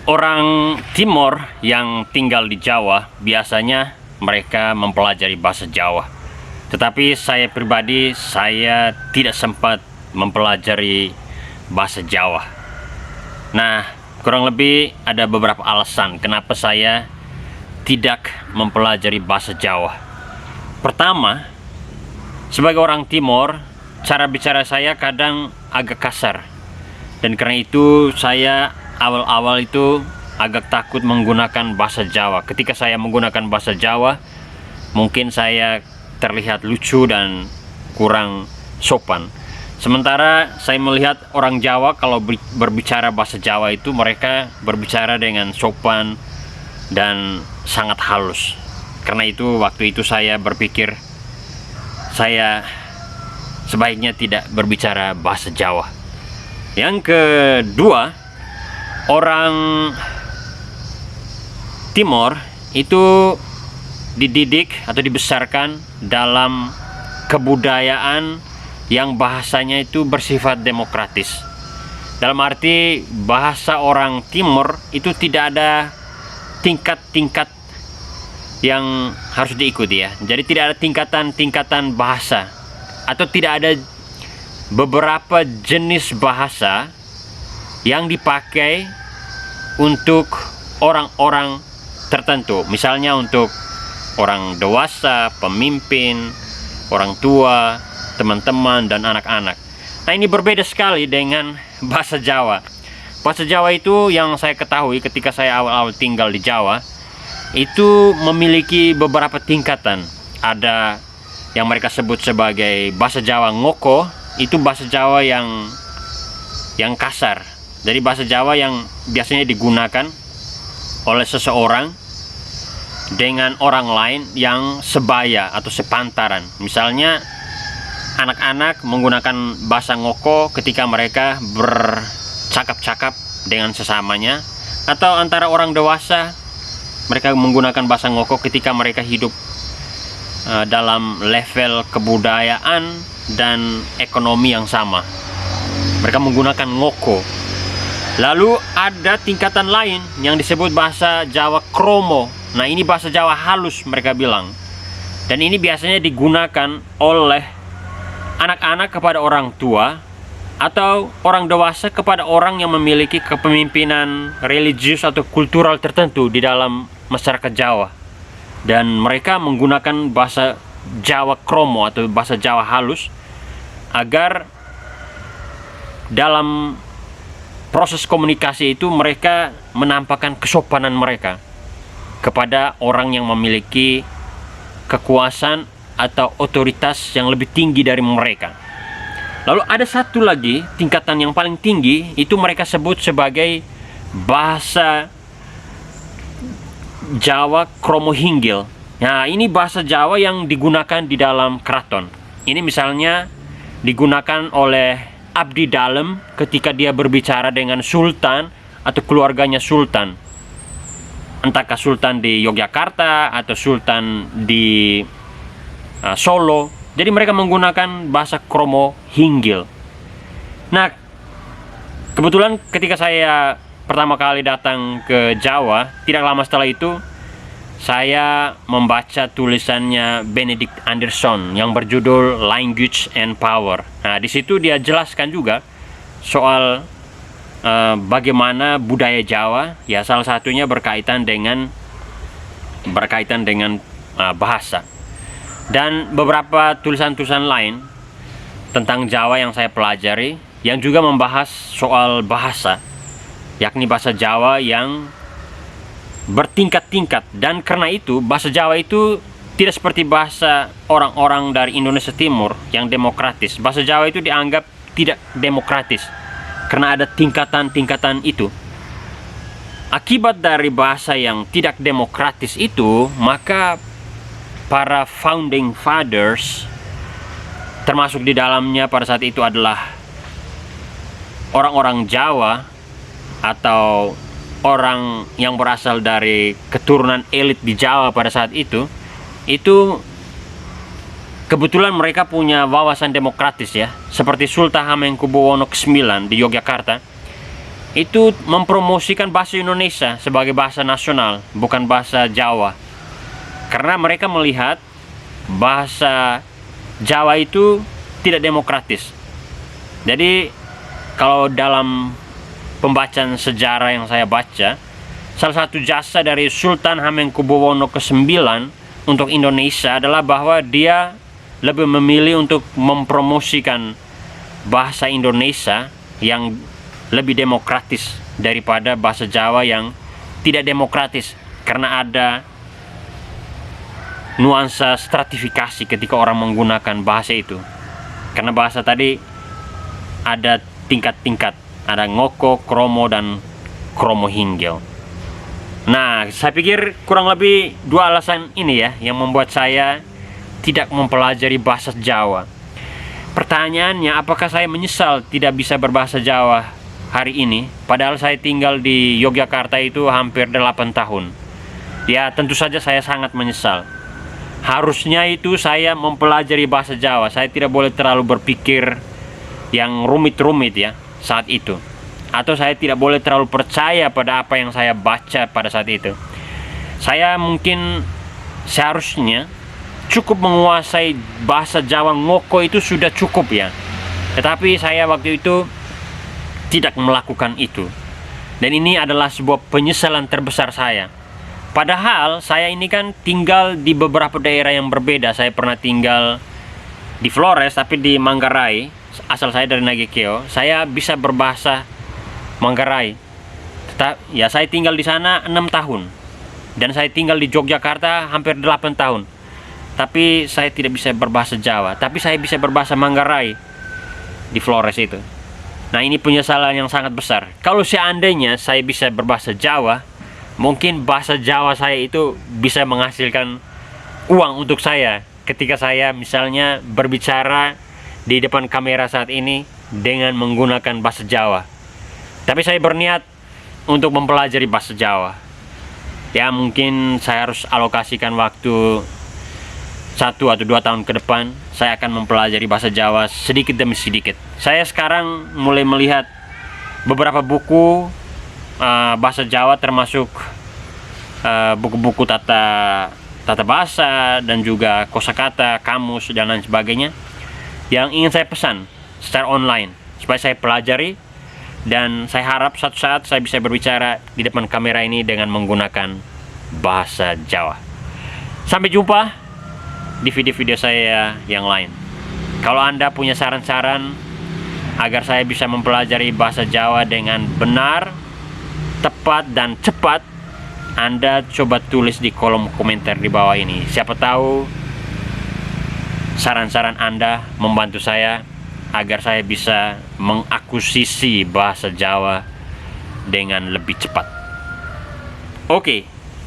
Orang Timor yang tinggal di Jawa biasanya mereka mempelajari bahasa Jawa. Tetapi saya pribadi, saya tidak sempat mempelajari bahasa Jawa. Nah, kurang lebih ada beberapa alasan kenapa saya tidak mempelajari bahasa Jawa. Pertama, sebagai orang Timor, cara bicara saya kadang agak kasar. Dan karena itu saya awal-awal itu agak takut menggunakan bahasa Jawa. Ketika saya menggunakan bahasa Jawa, mungkin saya terlihat lucu dan kurang sopan. Sementara saya melihat orang Jawa kalau berbicara bahasa Jawa itu mereka berbicara dengan sopan dan sangat halus. Karena itu waktu itu saya berpikir saya sebaiknya tidak berbicara bahasa Jawa. Yang kedua, orang Timor itu dididik atau dibesarkan dalam kebudayaan yang bahasanya itu bersifat demokratis. Dalam arti bahasa orang Timor itu tidak ada tingkat-tingkat yang harus diikuti ya. Jadi tidak ada tingkatan-tingkatan bahasa, atau tidak ada beberapa jenis bahasa yang dipakai untuk orang-orang tertentu. Misalnya untuk orang dewasa, pemimpin, orang tua, teman-teman, dan anak-anak. Nah, ini berbeda sekali dengan bahasa Jawa. Bahasa Jawa itu yang saya ketahui ketika saya awal-awal tinggal di Jawa, itu memiliki beberapa tingkatan. Ada yang mereka sebut sebagai bahasa Jawa ngoko, itu bahasa Jawa yang kasar. Jadi bahasa Jawa yang biasanya digunakan oleh seseorang dengan orang lain yang sebaya atau sepantaran. Misalnya anak-anak menggunakan bahasa ngoko ketika mereka bercakap-cakap dengan sesamanya, atau antara orang dewasa mereka menggunakan bahasa ngoko ketika mereka hidup dalam level kebudayaan dan ekonomi yang sama. Mereka menggunakan ngoko. Lalu ada tingkatan lain yang disebut bahasa Jawa kromo. Nah, ini bahasa Jawa halus mereka bilang. Dan ini biasanya digunakan oleh anak-anak kepada orang tua, atau orang dewasa kepada orang yang memiliki kepemimpinan religius atau kultural tertentu di dalam masyarakat Jawa. Dan mereka menggunakan bahasa Jawa kromo atau bahasa Jawa halus agar dalam proses komunikasi itu mereka menampakkan kesopanan mereka kepada orang yang memiliki kekuasaan atau otoritas yang lebih tinggi dari mereka. Lalu ada satu lagi tingkatan yang paling tinggi, itu mereka sebut sebagai bahasa Jawa kromo hinggil. Nah, ini bahasa Jawa yang digunakan di dalam keraton. Ini misalnya digunakan oleh abdi dalem ketika dia berbicara dengan sultan atau keluarganya sultan. Entahkah sultan di Yogyakarta atau sultan di Solo. Jadi mereka menggunakan bahasa kromo hinggil. Nah, kebetulan ketika saya pertama kali datang ke Jawa, tidak lama setelah itu saya membaca tulisannya Benedict Anderson yang berjudul Language and Power. Nah, di situ dia jelaskan juga soal bagaimana budaya Jawa, ya salah satunya berkaitan dengan bahasa. Dan beberapa tulisan-tulisan lain tentang Jawa yang saya pelajari yang juga membahas soal bahasa, yakni bahasa Jawa yang bertingkat-tingkat. Dan karena itu bahasa Jawa itu tidak seperti bahasa orang-orang dari Indonesia Timur yang demokratis. Bahasa Jawa itu dianggap tidak demokratis karena ada tingkatan-tingkatan itu. Akibat dari bahasa yang tidak demokratis itu, maka para founding fathers, termasuk di dalamnya pada saat itu adalah orang-orang Jawa atau orang yang berasal dari keturunan elit di Jawa pada saat itu kebetulan mereka punya wawasan demokratis ya, seperti Sultan Hamengkubuwono ke-9 di Yogyakarta. itu mempromosikan bahasa Indonesia sebagai bahasa nasional, bukan bahasa Jawa. Karena mereka melihat bahasa Jawa itu tidak demokratis. Jadi kalau dalam pembacaan sejarah yang saya baca, salah satu jasa dari Sultan Hamengkubuwono ke-9 untuk Indonesia adalah bahwa dia lebih memilih untuk mempromosikan bahasa Indonesia yang lebih demokratis daripada bahasa Jawa yang tidak demokratis, karena ada nuansa stratifikasi ketika orang menggunakan bahasa itu. Karena bahasa tadi ada tingkat-tingkat, ada ngoko, kromo, dan kromo hinggil. Nah, saya pikir kurang lebih 2 alasan ini ya yang membuat saya tidak mempelajari bahasa Jawa. Pertanyaannya, apakah saya menyesal tidak bisa berbahasa Jawa hari ini? Padahal saya tinggal di Yogyakarta itu hampir 8 tahun. Ya, tentu saja saya sangat menyesal. Harusnya itu saya mempelajari bahasa Jawa. Saya tidak boleh terlalu berpikir yang rumit-rumit ya saat itu. Atau saya tidak boleh terlalu percaya pada apa yang saya baca pada saat itu. Saya mungkin seharusnya cukup menguasai bahasa Jawa ngoko itu sudah cukup ya. Tetapi saya waktu itu tidak melakukan itu. Dan ini adalah sebuah penyesalan terbesar saya. Padahal saya ini kan tinggal di beberapa daerah yang berbeda. Saya pernah tinggal di Flores, tapi di Manggarai. Asal saya dari Nagekeo, saya bisa berbahasa Manggarai. Ya, saya tinggal di sana 6 tahun. Dan saya tinggal di Yogyakarta hampir 8 tahun. Tapi saya tidak bisa berbahasa Jawa. Tapi saya bisa berbahasa Manggarai di Flores itu. Nah, ini penyesalan yang sangat besar. Kalau seandainya saya bisa berbahasa Jawa, mungkin bahasa Jawa saya itu bisa menghasilkan uang untuk saya ketika saya misalnya berbicara di depan kamera saat ini dengan menggunakan bahasa Jawa. Tapi saya berniat untuk mempelajari bahasa Jawa. Ya, mungkin saya harus alokasikan waktu 1 atau 2 tahun ke depan. Saya akan mempelajari bahasa Jawa sedikit demi sedikit. Saya sekarang mulai melihat beberapa buku bahasa Jawa, termasuk buku-buku tata bahasa dan juga kosakata, kamus, dan lain sebagainya, yang ingin saya pesan secara online supaya saya pelajari. Dan saya harap suatu saat saya bisa berbicara di depan kamera ini dengan menggunakan bahasa Jawa. Sampai jumpa di video-video saya yang lain. Kalau Anda punya saran-saran agar saya bisa mempelajari bahasa Jawa dengan benar, tepat, dan cepat, Anda coba tulis di kolom komentar di bawah ini. Siapa tahu saran-saran Anda membantu saya agar saya bisa mengakuisisi bahasa Jawa dengan lebih cepat. Oke.